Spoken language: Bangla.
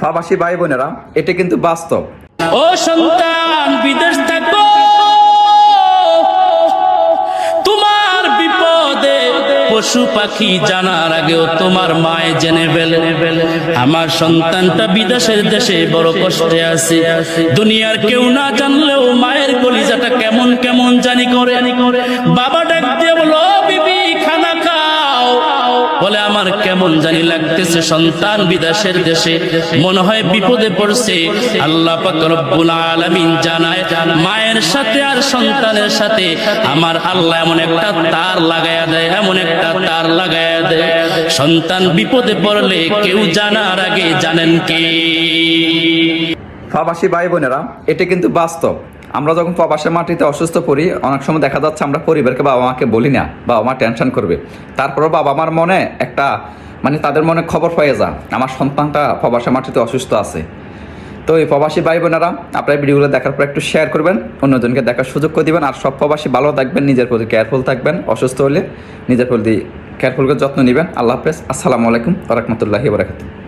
প্রবাসী ভাই বোনেরা, এটা কিন্তু বাস্তব। ও সন্তান, বিদেশ থাকো, তোমার বিপদে পশু পাখি জানার আগেও তোমার মায়ে জেনে ফেলে। আমার সন্তানটা বিদেশের দেশে বড় কষ্টে আছে, দুনিয়ার কেউ না জানলেও মায়ের কলিজাটা কেমন কেমন জানি করে। বাবা ডাক দিয়ে বলো, বিবি খানা খাও। বলে আমার কেমন জানি লাগতেছে, সন্তান বিদেশের দেশে, মনে হয় বিপদে পড়ছে। আল্লাহ পাক রব্বুল আলামিন জানায়, মায়ের সাথে আর সন্তানের সাথে আমার আল্লাহ এমন একটা তার লাগায়া দেয়, এমন একটা তার লাগায়া দেয়, সন্তান বিপদে পড়লে কেউ জানার আগে জানেন কে? প্রবাসী ভাই বোনেরা, এটা কিন্তু বাস্তব। আমরা যখন প্রবাসের মাটিতে অসুস্থ পড়ি, অনেক সময় দেখা যাচ্ছে আমরা পরিবারকে, বাবা মাকে বলি না, বাবা মা টেনশন করবে। তারপরও বাবা মার মনে একটা তাদের মনে খবর পেয়ে যা, আমার সন্তানটা প্রবাসের মাটিতে অসুস্থ আছে। তো এই প্রবাসী ভাই বোনেরা, আপনার ভিডিওগুলো দেখার পর একটু শেয়ার করবেন, অন্যজনকে দেখার সুযোগ করে দিবেন। আর সব প্রবাসী ভালো থাকবেন, নিজের প্রতি কেয়ারফুল থাকবেন, অসুস্থ হলে নিজের প্রতি কেয়ারফুল করে যত্ন নেবেন। আল্লাহ হাফেজ। আসসালামু আলাইকুম ওয়া রাহমাতুল্লাহি ওয়া বারাকাতুহু।